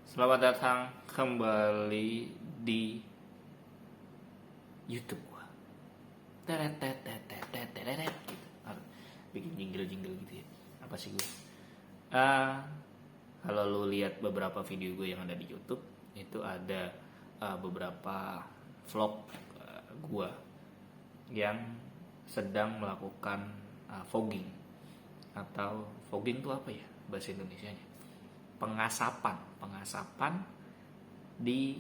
Selamat datang kembali di YouTube gua. Teret teret teret teret teret gitu. Bikin jingle-jingle gitu ya. Apa sih gue? Kalau lu lihat beberapa video gue yang ada di YouTube, itu ada beberapa vlog gue yang sedang melakukan fogging. Atau fogging itu apa ya bahasa Indonesianya? Pengasapan di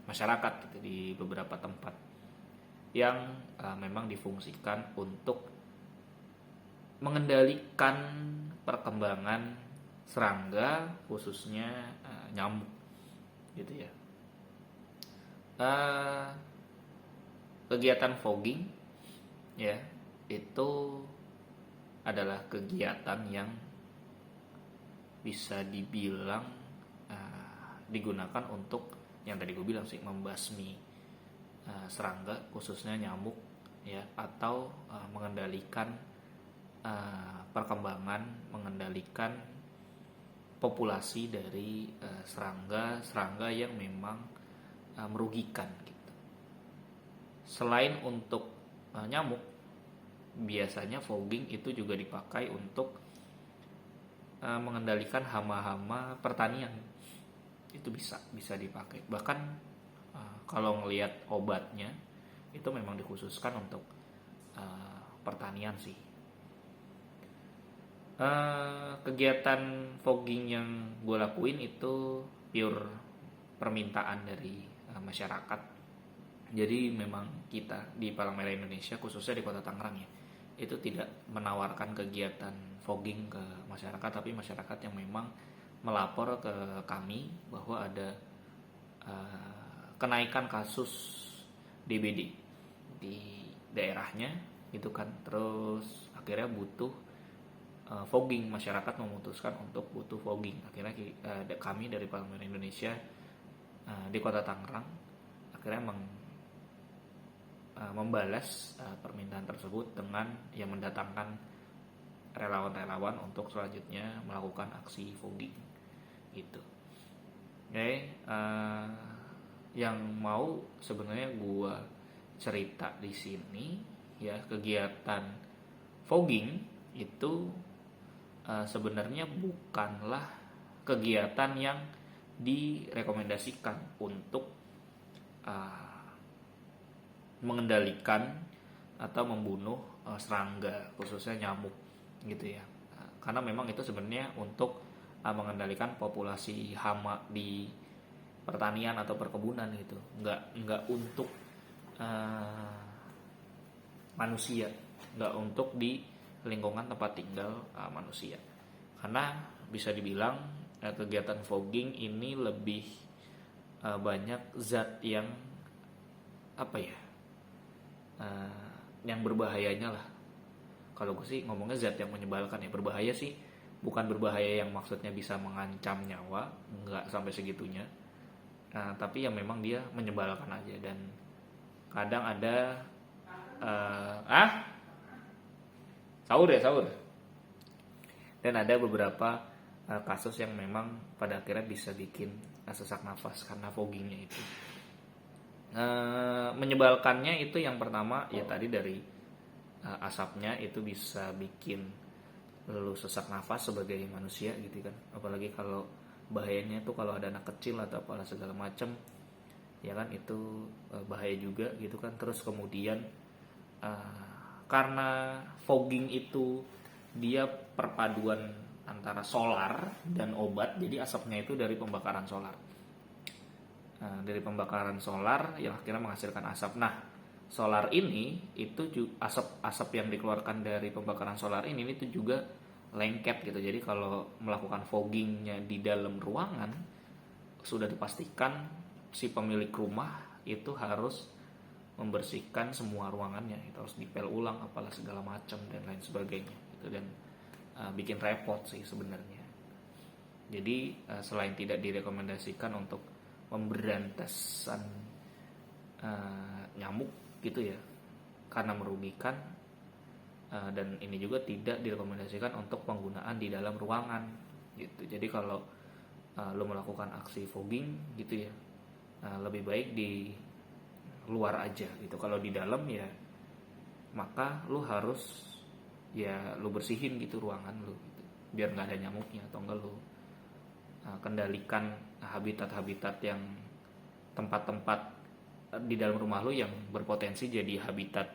masyarakat gitu, di beberapa tempat yang memang difungsikan untuk mengendalikan perkembangan serangga, khususnya nyamuk gitu ya. Kegiatan fogging ya itu adalah kegiatan yang bisa dibilang digunakan untuk yang tadi gue bilang sih, membasmi serangga khususnya nyamuk ya, atau mengendalikan perkembangan, mengendalikan populasi dari serangga yang memang merugikan gitu. Selain untuk nyamuk, biasanya fogging itu juga dipakai untuk mengendalikan hama-hama pertanian. Itu bisa dipakai. Bahkan kalau ngelihat obatnya itu memang dikhususkan untuk pertanian sih. Kegiatan fogging yang gue lakuin itu pure permintaan dari masyarakat. Jadi memang kita di Palang Merah Indonesia, khususnya di Kota Tangerang ya, itu tidak menawarkan kegiatan fogging ke masyarakat, tapi masyarakat yang memang melapor ke kami bahwa ada kenaikan kasus DBD di daerahnya gitu kan, terus akhirnya butuh fogging. Masyarakat memutuskan untuk butuh fogging. Akhirnya kami dari Palang Merah Indonesia di Kota Tangerang akhirnya membalas permintaan tersebut dengan yang mendatangkan relawan-relawan untuk selanjutnya melakukan aksi fogging gitu. Yang mau sebenarnya gue cerita di sini ya, kegiatan fogging itu sebenarnya bukanlah kegiatan yang direkomendasikan untuk mengendalikan atau membunuh serangga khususnya nyamuk gitu ya. Karena memang itu sebenarnya untuk mengendalikan populasi hama di pertanian atau perkebunan gitu. Enggak untuk manusia, enggak untuk di lingkungan tempat tinggal manusia. Karena bisa dibilang kegiatan fogging ini lebih banyak zat yang yang berbahayanya lah. Kalau gue sih ngomongnya zat yang menyebalkan ya. Berbahaya sih bukan berbahaya yang maksudnya bisa mengancam nyawa, nggak sampai segitunya. Tapi yang memang dia menyebalkan aja. Dan kadang ada sahur. Dan ada beberapa kasus yang memang pada akhirnya bisa bikin sesak nafas karena foggingnya itu. Menyebalkannya itu yang pertama ya tadi dari asapnya itu bisa bikin lu sesak nafas sebagai manusia gitu kan. Apalagi kalau bahayanya tuh kalau ada anak kecil atau apalah segala macam ya kan, itu bahaya juga gitu kan. Terus kemudian karena fogging itu dia perpaduan antara solar dan obat, jadi asapnya itu dari pembakaran solar. Dari pembakaran solar yang akhirnya menghasilkan asap. Nah, solar ini itu asap yang dikeluarkan dari pembakaran solar ini itu juga lengket gitu. Jadi kalau melakukan foggingnya di dalam ruangan, sudah dipastikan si pemilik rumah itu harus membersihkan semua ruangannya. Itu harus dipel ulang apalah segala macam dan lain sebagainya gitu. Dan bikin repot sih sebenarnya. Jadi selain tidak direkomendasikan untuk pemberantasan nyamuk gitu ya, karena merugikan, dan ini juga tidak direkomendasikan untuk penggunaan di dalam ruangan gitu. Jadi kalau lo melakukan aksi fogging gitu ya, lebih baik di luar aja gitu. Kalau di dalam ya maka lo harus ya lo bersihin gitu ruangan lo gitu, biar nggak ada nyamuknya, atau enggak lo kendalikan habitat-habitat yang tempat-tempat di dalam rumah lo yang berpotensi jadi habitat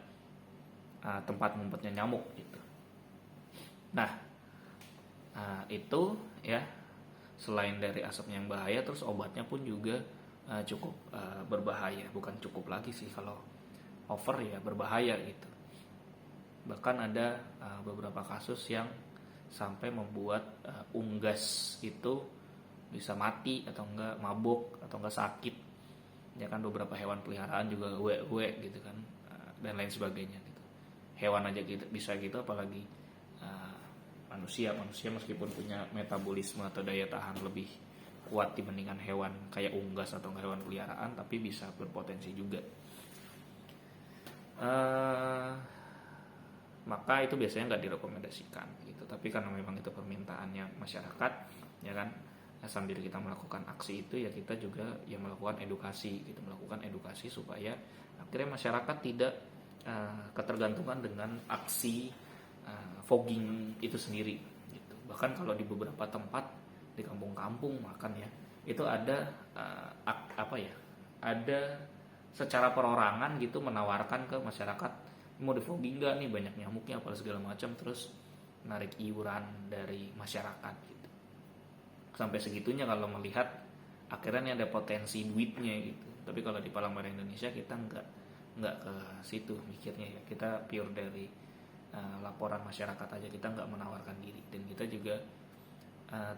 tempat ngumpetnya nyamuk gitu. Nah, itu ya, selain dari asapnya yang bahaya, terus obatnya pun juga cukup berbahaya. Bukan cukup lagi sih, kalau over ya berbahaya gitu. Bahkan ada beberapa kasus yang sampai membuat unggas itu bisa mati, atau enggak mabuk, atau enggak sakit. Ya kan, beberapa hewan peliharaan juga gitu kan, dan lain sebagainya gitu. Hewan aja gitu, bisa gitu, apalagi manusia meskipun punya metabolisme atau daya tahan lebih kuat dibandingkan hewan kayak unggas atau hewan peliharaan, tapi bisa berpotensi juga. Maka itu biasanya nggak direkomendasikan gitu. Tapi karena memang itu permintaannya masyarakat, ya kan, sambil kita melakukan aksi itu ya kita juga ya melakukan edukasi gitu, melakukan edukasi supaya akhirnya masyarakat tidak ketergantungan dengan aksi fogging itu sendiri gitu. Bahkan kalau di beberapa tempat di kampung-kampung makan ya, itu ada ada secara perorangan gitu menawarkan ke masyarakat, mau di fogging nggak nih, banyak nyamuknya apa segala macam, terus narik iuran dari masyarakat gitu. Sampai segitunya kalau melihat akhirnya ada potensi duitnya gitu. Tapi kalau di Palang Merah Indonesia kita nggak ke situ mikirnya ya, kita pure dari laporan masyarakat aja, kita nggak menawarkan diri, dan kita juga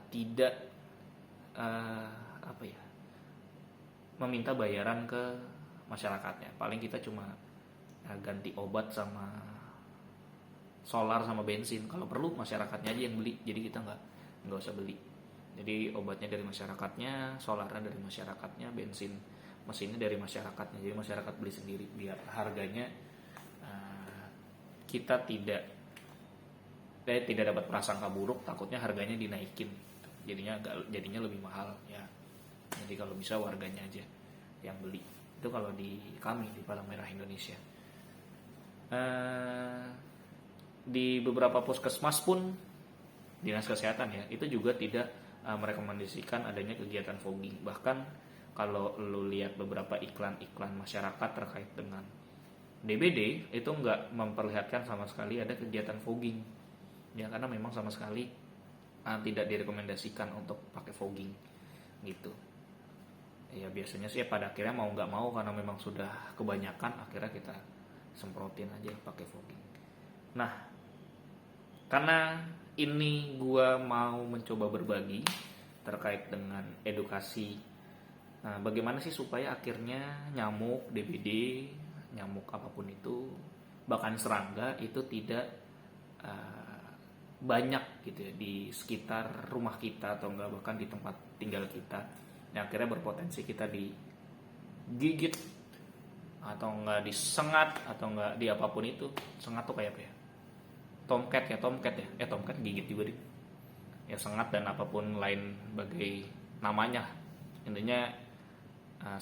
tidak meminta bayaran ke masyarakatnya. Paling kita cuma ganti obat sama solar sama bensin, kalau perlu masyarakatnya aja yang beli, jadi kita nggak usah beli. Jadi obatnya dari masyarakatnya, solarnya dari masyarakatnya, bensin mesinnya dari masyarakatnya, jadi masyarakat beli sendiri, biar harganya kita tidak dapat prasangka buruk, takutnya harganya dinaikin, jadinya lebih mahal ya. Jadi kalau bisa warganya aja yang beli. Itu kalau di kami di Palang Merah Indonesia. Di beberapa puskesmas pun dinas kesehatan ya, itu juga tidak merekomendasikan adanya kegiatan fogging. Bahkan kalau lu lihat beberapa iklan-iklan masyarakat terkait dengan DBD, itu nggak memperlihatkan sama sekali ada kegiatan fogging ya, karena memang sama sekali tidak direkomendasikan untuk pakai fogging gitu ya. Biasanya sih pada akhirnya mau nggak mau, karena memang sudah kebanyakan, akhirnya kita semprotin aja pakai fogging. Nah, karena ini gua mau mencoba berbagi terkait dengan edukasi, bagaimana sih supaya akhirnya nyamuk DBD, nyamuk apapun itu, bahkan serangga itu tidak banyak gitu ya di sekitar rumah kita, atau enggak bahkan di tempat tinggal kita, yang akhirnya berpotensi kita digigit, atau enggak disengat, atau enggak di apapun itu. Sengat tuh kayak apa ya, tomcat ya, tomcat gigit juga deh ya, sengat dan apapun lain bagai namanya, intinya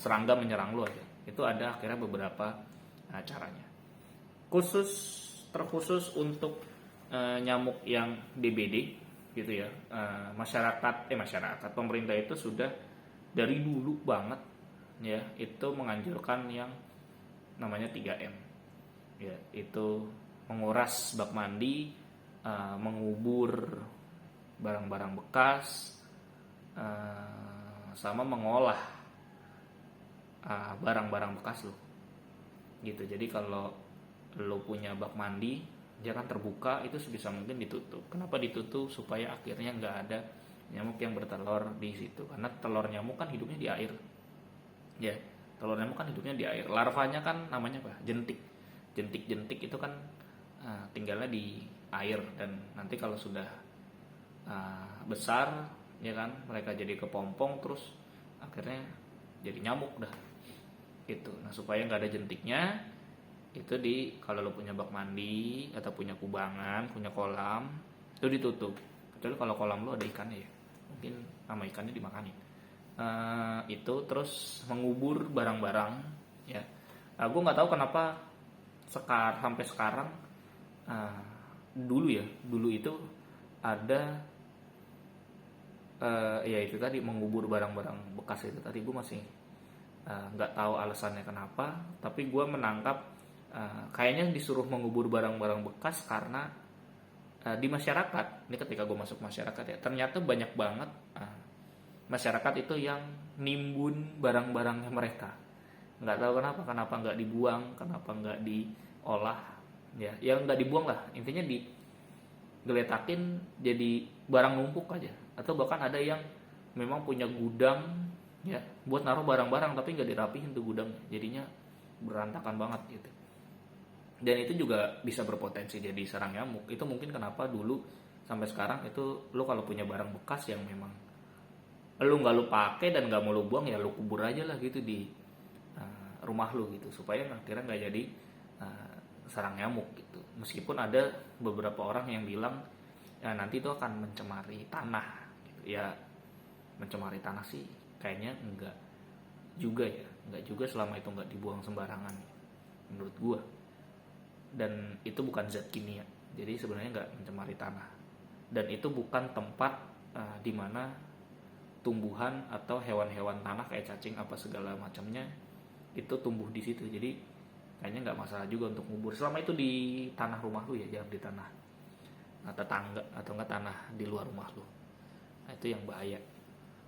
serangga menyerang lu aja, itu ada akhirnya beberapa caranya. Terkhusus untuk nyamuk yang DBD gitu ya, masyarakat pemerintah itu sudah dari dulu banget ya, itu menganjurkan yang namanya 3M ya, itu menguras bak mandi, mengubur barang-barang bekas, sama mengolah barang-barang bekas lo gitu. Jadi kalau lo punya bak mandi, dia kan terbuka, itu sebisa mungkin ditutup. Kenapa ditutup? Supaya akhirnya nggak ada nyamuk yang bertelur di situ, karena telur nyamuk kan hidupnya di air ya. Telur nyamuk kan hidupnya di air, larvanya kan namanya apa, jentik itu kan tinggalnya di air, dan nanti kalau sudah besar ya kan, mereka jadi kepompong, terus akhirnya jadi nyamuk dah gitu. Nah, supaya nggak ada jentiknya, itu kalau lo punya bak mandi atau punya kubangan, punya kolam, itu ditutup. Kecuali kalau kolam lo ada ikannya ya, mungkin sama ikannya dimakanin. Itu terus mengubur barang-barang ya. Gue nggak tahu kenapa sampai sekarang, dulu itu ada, ya itu tadi mengubur barang-barang bekas itu tadi. Gue masih nggak tahu alasannya kenapa, tapi gue menangkap kayaknya disuruh mengubur barang-barang bekas karena di masyarakat ini, ketika gue masuk masyarakat ya, ternyata banyak banget masyarakat itu yang nimbun barang-barangnya mereka. Nggak tahu kenapa nggak dibuang, kenapa nggak diolah, ya nggak dibuang lah, intinya digeletakin jadi barang numpuk aja. Atau bahkan ada yang memang punya gudang ya buat naruh barang-barang tapi nggak dirapihin tuh gudangnya, jadinya berantakan banget gitu. Dan itu juga bisa berpotensi jadi sarang nyamuk. Itu mungkin kenapa dulu sampai sekarang itu lo kalau punya barang bekas yang memang lu nggak lu pakai dan nggak mau lu buang, ya lu kubur aja lah gitu di rumah lu gitu, supaya akhirnya nggak jadi sarang nyamuk gitu. Meskipun ada beberapa orang yang bilang ya nanti itu akan mencemari tanah gitu. Ya mencemari tanah sih kayaknya enggak juga selama itu nggak dibuang sembarangan menurut gua. Dan itu bukan zat kimia, jadi sebenarnya nggak mencemari tanah. Dan itu bukan tempat di mana tumbuhan atau hewan-hewan tanah kayak cacing apa segala macamnya itu tumbuh di situ. Jadi kayaknya nggak masalah juga untuk ngubur selama itu di tanah rumah lu ya, jangan di tanah tetangga atau nggak tanah di luar rumah lu. Nah, itu yang bahaya.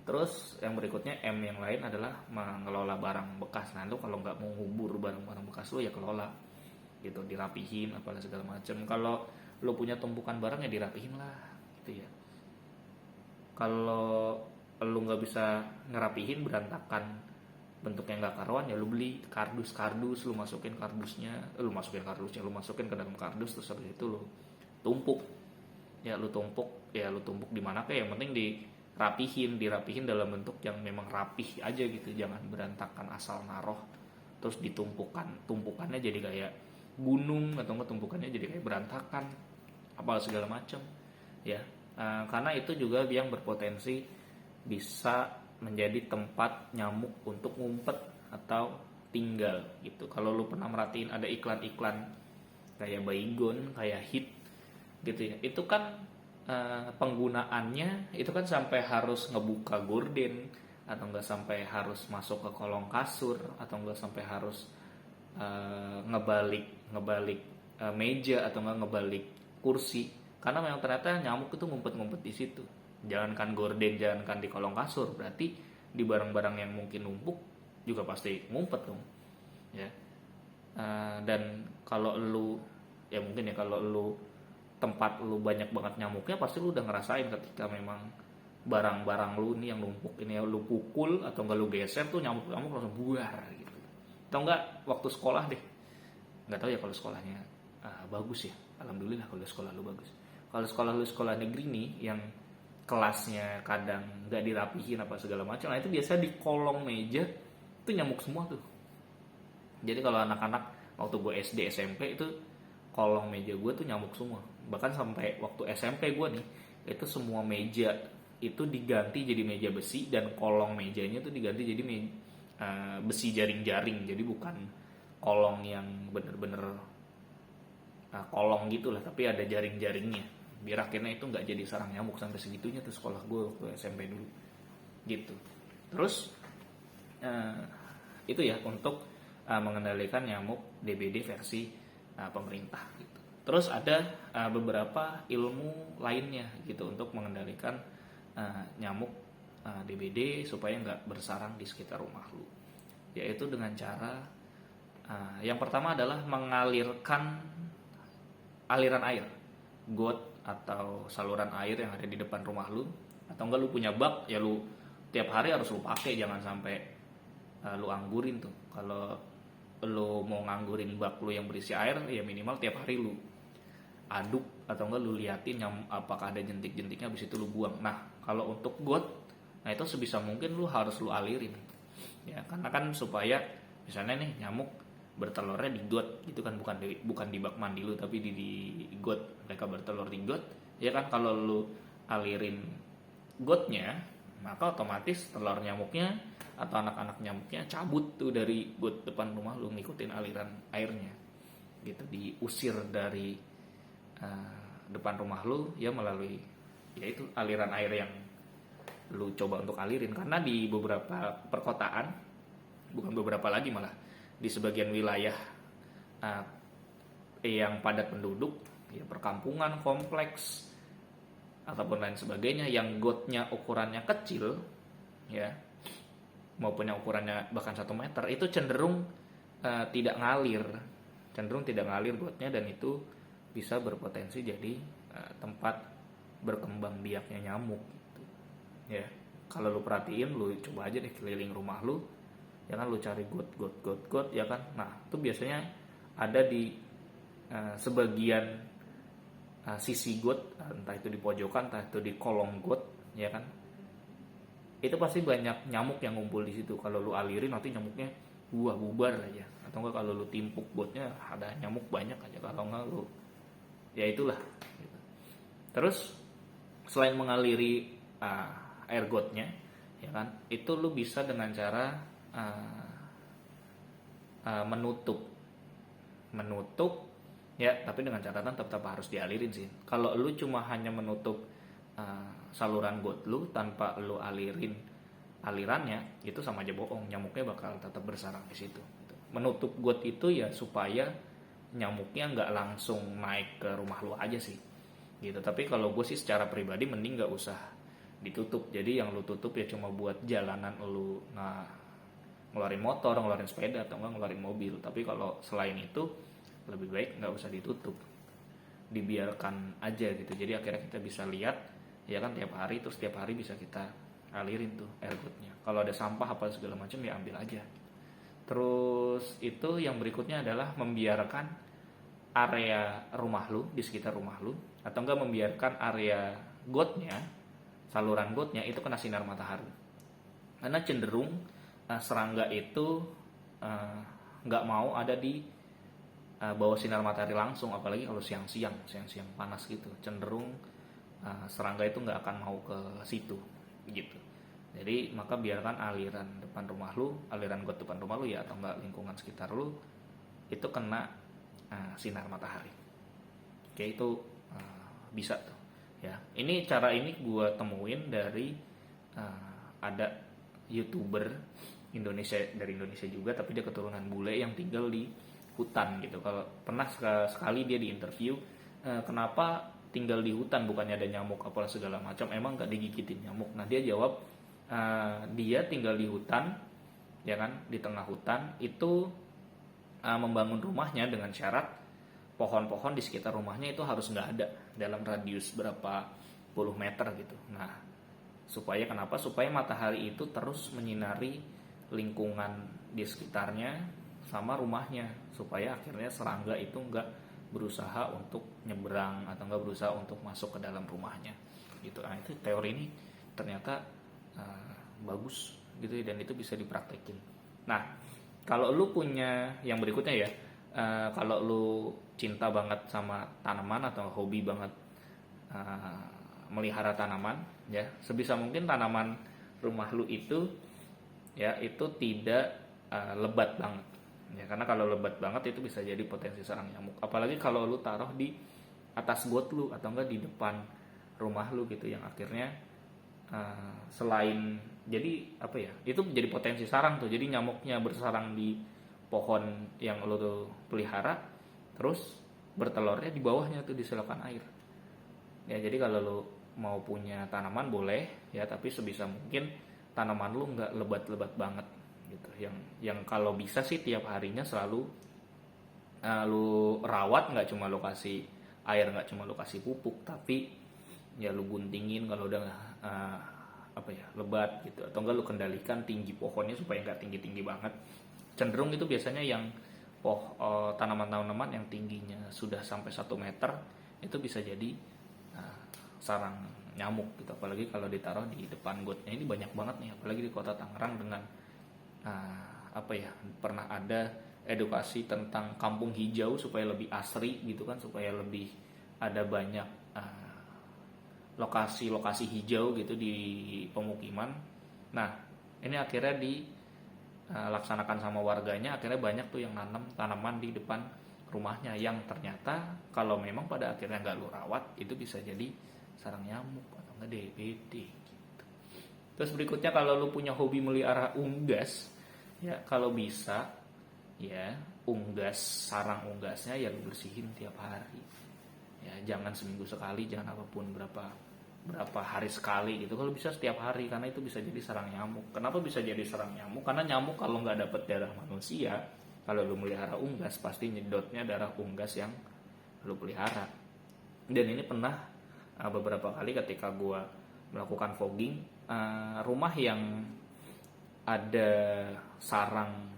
Terus yang berikutnya M yang lain adalah mengelola barang bekas. Nah, lu kalau nggak mau ngubur barang-barang bekas lu ya kelola gitu, dirapihin apalah segala macam. Kalau lu punya tumpukan barang ya dirapihin lah gitu ya. Kalau lu nggak bisa ngerapihin, berantakan, bentuknya nggak karuan, ya lu beli kardus, lu masukin ke dalam kardus, terus habis itu lu tumpuk di mana kayak, yang penting dirapihin dalam bentuk yang memang rapih aja gitu, jangan berantakan asal naruh terus tumpukannya jadi kayak gunung, atau enggak tumpukannya jadi kayak berantakan apa segala macam ya. Karena itu juga yang berpotensi bisa menjadi tempat nyamuk untuk ngumpet atau tinggal gitu. Kalau lu pernah merhatiin ada iklan-iklan kayak Baygon, kayak Hit gitu ya, itu kan penggunaannya itu kan sampai harus ngebuka gorden, atau enggak sampai harus masuk ke kolong kasur, atau enggak sampai harus ngebalik meja, atau enggak ngebalik kursi, karena memang ternyata nyamuk itu ngumpet-ngumpet di situ. Jangankan gorden, jangankan di kolong kasur, berarti di barang-barang yang mungkin numpuk juga pasti ngumpet dong ya. Dan kalau lu tempat lu banyak banget nyamuknya, pasti lu udah ngerasain ketika memang barang-barang lu nih yang numpuk ini ya, lu pukul atau enggak lu geser tuh nyamuk langsung buar gitu. Atau enggak waktu sekolah deh, nggak tahu ya kalau sekolahnya bagus ya, alhamdulillah kalau sekolah lu bagus. Kalau sekolah lu sekolah negeri nih yang kelasnya kadang nggak dirapihin apa segala macam, nah itu biasa di kolong meja itu nyamuk semua tuh. Jadi kalau anak-anak waktu gue SD SMP itu kolong meja gue tuh nyamuk semua. Bahkan sampai waktu SMP gue nih, itu semua meja itu diganti jadi meja besi, dan kolong mejanya tuh diganti jadi besi jaring-jaring. Jadi bukan kolong yang bener-bener kolong gitu lah, tapi ada jaring-jaringnya, biar akhirnya itu nggak jadi sarang nyamuk. Sampai segitunya tuh sekolah gue waktu SMP dulu gitu. Terus itu ya untuk mengendalikan nyamuk DBD versi pemerintah gitu. Terus ada beberapa ilmu lainnya gitu untuk mengendalikan nyamuk DBD supaya nggak bersarang di sekitar rumah lu, yaitu dengan cara yang pertama adalah mengalirkan aliran air, got atau saluran air yang ada di depan rumah lu. Atau enggak lu punya bak, ya lu tiap hari harus lu pakai, jangan sampai lu anggurin tuh. Kalau lu mau nganggurin bak lu yang berisi air, ya minimal tiap hari lu aduk, atau enggak lu liatin apakah ada jentik-jentiknya, habis itu lu buang. Nah kalau untuk got, nah itu sebisa mungkin lu harus lu alirin ya, karena kan supaya misalnya nih nyamuk bertelurnya di got gitu kan, bukan di bak mandi lu, tapi di got, mereka bertelur di got ya kan. Kalau lu alirin gotnya, maka otomatis telur nyamuknya atau anak-anak nyamuknya cabut tuh dari got depan rumah lu, ngikutin aliran airnya gitu, diusir dari depan rumah lu ya melalui yaitu aliran air yang lu coba untuk alirin. Karena di beberapa perkotaan, bukan beberapa lagi, malah di sebagian wilayah yang padat penduduk, ya perkampungan, kompleks ataupun lain sebagainya, yang gotnya ukurannya kecil ya, maupun yang ukurannya bahkan 1 meter, itu cenderung tidak ngalir gotnya, dan itu bisa berpotensi jadi tempat berkembang biaknya nyamuk gitu. Ya, kalau lu perhatiin, lu coba aja deh keliling rumah lu, ya kan, lu cari got ya kan. Nah, itu biasanya ada di sebagian sisi got, entah itu di pojokan, entah itu di kolong got, ya kan. Itu pasti banyak nyamuk yang ngumpul di situ. Kalau lu alirin nanti nyamuknya bubar aja, atau enggak kalau lu timpuk gotnya ada nyamuk banyak aja, kalau enggak lu ya itulah gitu. Terus selain mengaliri air gotnya, ya kan, itu lu bisa dengan cara menutup ya, tapi dengan catatan tetap harus dialirin sih. Kalau lu cuma hanya menutup saluran got lu tanpa lu alirin alirannya, itu sama aja bohong, nyamuknya bakal tetap bersarang di situ. Menutup got itu ya supaya nyamuknya nggak langsung naik ke rumah lu aja sih gitu. Tapi kalau gue sih secara pribadi mending nggak usah ditutup. Jadi yang lu tutup ya cuma buat jalanan lu ngeluarin motor, ngeluarin sepeda, atau nggak ngeluarin mobil. Tapi kalau selain itu lebih baik nggak usah ditutup, dibiarkan aja gitu. Jadi akhirnya kita bisa lihat ya kan tiap hari, terus tiap hari bisa kita alirin tuh air gotnya. Kalau ada sampah apa segala macam ya ambil aja. Terus itu yang berikutnya adalah membiarkan area rumah lu, di sekitar rumah lu, atau enggak membiarkan area gotnya, saluran gotnya itu kena sinar matahari. Karena cenderung serangga itu nggak mau ada di bawah sinar matahari langsung, apalagi kalau siang-siang panas gitu. Cenderung serangga itu nggak akan mau ke situ gitu. Jadi maka biarkan aliran depan rumah lu, aliran got depan rumah lu ya, atau enggak lingkungan sekitar lu itu kena sinar matahari. Oke, itu bisa tuh ya. Ini cara ini gue temuin dari ada YouTuber Indonesia, dari Indonesia juga, tapi dia keturunan bule yang tinggal di hutan gitu. Kalau pernah sekali dia diinterview, kenapa tinggal di hutan, bukannya ada nyamuk apa segala macam, emang nggak digigitin nyamuk? Nah, dia jawab dia tinggal di hutan, ya kan, di tengah hutan itu membangun rumahnya dengan syarat pohon-pohon di sekitar rumahnya itu harus nggak ada dalam radius berapa puluh meter gitu. Nah, supaya kenapa? Supaya matahari itu terus menyinari lingkungan di sekitarnya sama rumahnya, supaya akhirnya serangga itu nggak berusaha untuk nyebrang atau nggak berusaha untuk masuk ke dalam rumahnya gitu. Nah, itu teori ini ternyata bagus gitu, dan itu bisa dipraktekin. Nah, kalau lu punya yang berikutnya ya, kalau lu cinta banget sama tanaman atau hobi banget melihara tanaman ya, sebisa mungkin tanaman rumah lu itu ya itu tidak lebat banget ya, karena kalau lebat banget itu bisa jadi potensi sarang nyamuk. Apalagi kalau lu taruh di atas got lu atau enggak di depan rumah lu gitu, yang akhirnya selain jadi apa ya, itu jadi potensi sarang tuh. Jadi nyamuknya bersarang di pohon yang lu tuh pelihara, terus bertelurnya di bawahnya tuh di selokan air ya. Jadi kalau lu mau punya tanaman boleh ya, tapi sebisa mungkin tanaman lu nggak lebat-lebat banget gitu. Yang kalau bisa sih tiap harinya selalu lu rawat, nggak cuma lu kasih air, nggak cuma lu kasih pupuk, tapi ya lu guntingin kalau udah lebat gitu, atau enggak lu kendalikan tinggi pohonnya supaya nggak tinggi-tinggi banget. Cenderung itu biasanya yang tanaman-tanaman yang tingginya sudah sampai 1 meter itu bisa jadi sarang nyamuk gitu. Apalagi kalau ditaruh di depan gotnya, ini banyak banget nih, apalagi di kota Tangerang dengan pernah ada edukasi tentang kampung hijau supaya lebih asri gitu kan, supaya lebih ada banyak lokasi-lokasi hijau gitu di pemukiman. Nah, ini akhirnya dilaksanakan sama warganya, akhirnya banyak tuh yang nanam tanaman di depan rumahnya yang ternyata kalau memang pada akhirnya nggak lu rawat itu bisa jadi sarang nyamuk atau nggak DBD gitu. Terus berikutnya kalau lu punya hobi melihara unggas, ya kalau bisa ya sarang unggasnya ya lu bersihin tiap hari. Ya jangan seminggu sekali, jangan apapun berapa hari sekali gitu. Kalau bisa setiap hari, karena itu bisa jadi sarang nyamuk. Kenapa bisa jadi sarang nyamuk? Karena nyamuk kalau nggak dapet darah manusia, kalau lu melihara unggas pasti nyedotnya darah unggas yang lu pelihara. Dan ini pernah beberapa kali ketika gua melakukan fogging, rumah yang ada sarang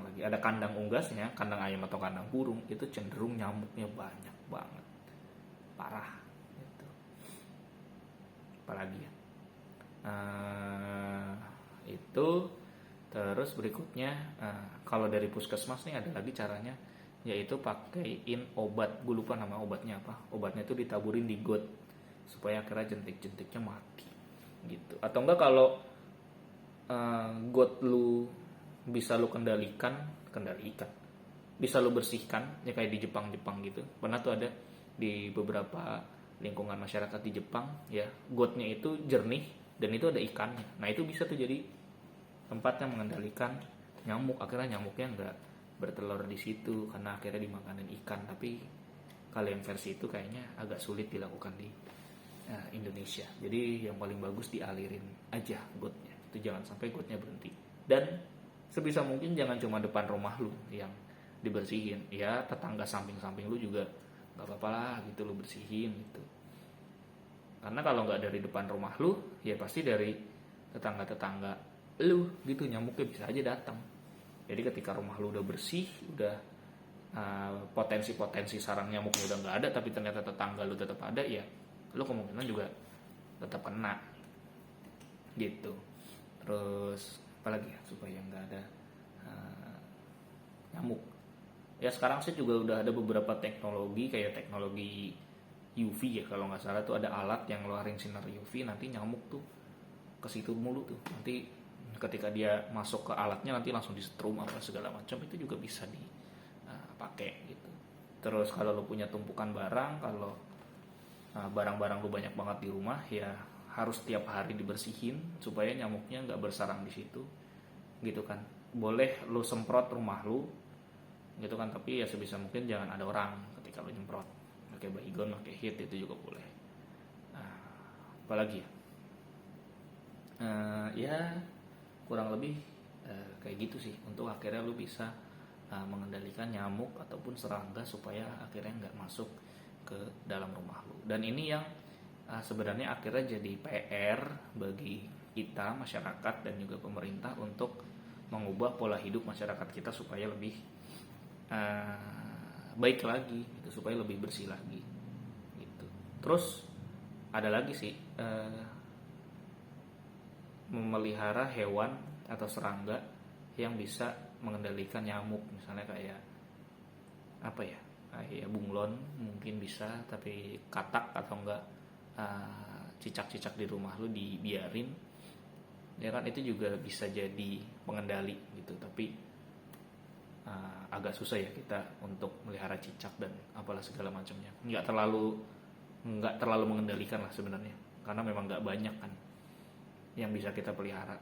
lagi, ada kandang unggasnya, kandang ayam atau kandang burung, itu cenderung nyamuknya banyak banget, parah gitu. Apalagi ya, itu. Terus berikutnya, kalau dari puskesmas nih ada lagi caranya, yaitu pakaiin obat. Gue lupa nama obatnya apa. Obatnya itu ditaburin di got supaya akhirnya jentik-jentiknya mati gitu. Atau enggak kalau got lu bisa lu kendalikan, bisa lu bersihkan, ya kayak di Jepang gitu. Pernah tuh ada di beberapa lingkungan masyarakat di Jepang, ya gotnya itu jernih dan itu ada ikannya. Nah itu bisa tuh jadi tempat yang mengendalikan nyamuk. Akhirnya nyamuknya nggak bertelur di situ karena akhirnya dimakanin ikan. Tapi kalau yang versi itu kayaknya agak sulit dilakukan di Indonesia. Jadi yang paling bagus dialirin aja gotnya. Itu jangan sampai gotnya berhenti. Dan sebisa mungkin jangan cuma depan rumah lu yang dibersihin. Ya tetangga samping-samping lu juga nggak apa-apa lah gitu lu bersihin gitu. Karena kalau nggak dari depan rumah lu, ya pasti dari tetangga-tetangga lu gitu, nyamuknya bisa aja datang. Jadi ketika rumah lu udah bersih, udah potensi sarang nyamuknya udah nggak ada, tapi ternyata tetangga lu tetap ada, ya lu kemungkinan juga tetap kena gitu. Terus apalagi ya supaya nggak ada nyamuk. Ya sekarang sih juga udah ada beberapa teknologi, kayak teknologi UV ya kalau nggak salah, tuh ada alat yang ngeluarin sinar UV, nanti nyamuk tuh ke situ mulu tuh. Nanti ketika dia masuk ke alatnya nanti langsung disetrum apa segala macam, itu juga bisa dipakai gitu. Terus kalau lu punya tumpukan barang, kalau barang-barang lu banyak banget di rumah, ya harus tiap hari dibersihin supaya nyamuknya nggak bersarang di situ gitu kan. Boleh lu semprot rumah lu gitu kan, tapi ya sebisa mungkin jangan ada orang ketika lu nyemprot. Pakai baygon, pakai hit itu juga boleh. Apalagi ya, ya kurang lebih kayak gitu sih, untuk akhirnya lu bisa mengendalikan nyamuk ataupun serangga supaya akhirnya nggak masuk ke dalam rumah lu. Dan ini yang sebenarnya akhirnya jadi PR bagi kita masyarakat dan juga pemerintah untuk mengubah pola hidup masyarakat kita supaya lebih baik lagi gitu, supaya lebih bersih lagi gitu. Terus ada lagi sih, memelihara hewan atau serangga yang bisa mengendalikan nyamuk, misalnya kayak apa ya, kayak bunglon mungkin bisa, tapi katak atau enggak cicak-cicak di rumah lu dibiarin, ya kan, itu juga bisa jadi pengendali gitu. Tapi agak susah ya kita untuk melihara cicak dan apalah segala macamnya. Nggak terlalu mengendalikan lah sebenarnya, karena memang nggak banyak kan yang bisa kita pelihara.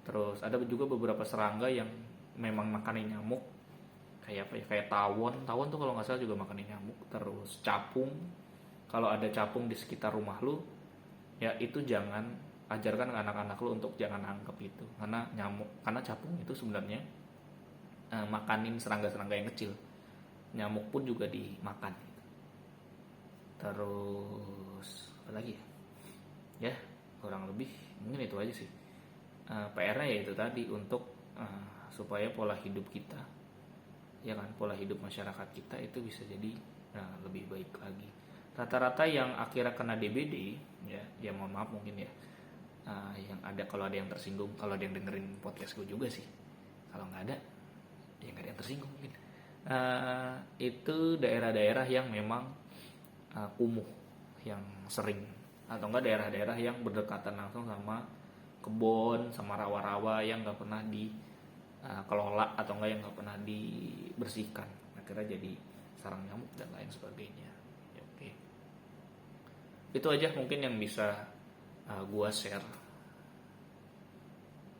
Terus ada juga beberapa serangga yang memang makanin nyamuk, kayak apa ya, kayak tawon tuh kalau nggak salah juga makanin nyamuk. Terus capung, kalau ada capung di sekitar rumah lu, ya itu jangan ajarkan ke anak-anak lu untuk jangan nangkep itu, karena capung itu sebenarnya makanin serangga-serangga yang kecil. Nyamuk pun juga dimakan gitu. Terus apa lagi ya, kurang lebih mungkin itu aja sih. PR-nya ya itu tadi, untuk supaya pola hidup kita, ya kan, pola hidup masyarakat kita itu bisa jadi lebih baik lagi. Rata-rata yang akhirnya kena DBD, ya mohon maaf mungkin ya, yang ada, kalau ada yang tersinggung, kalau ada yang dengerin podcast gue juga sih, kalau nggak ada ya nggak ada yang tersinggung mungkin. Itu daerah-daerah yang memang kumuh, yang sering atau enggak daerah-daerah yang berdekatan langsung sama kebun, sama rawa-rawa yang nggak pernah dikelola atau enggak yang nggak pernah dibersihkan, akhirnya jadi sarang nyamuk dan lain sebagainya. Ya, oke, itu aja mungkin yang bisa gua share.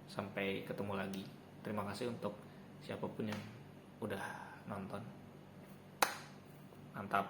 Sampai ketemu lagi. Terima kasih untuk siapapun yang udah nonton. Mantap.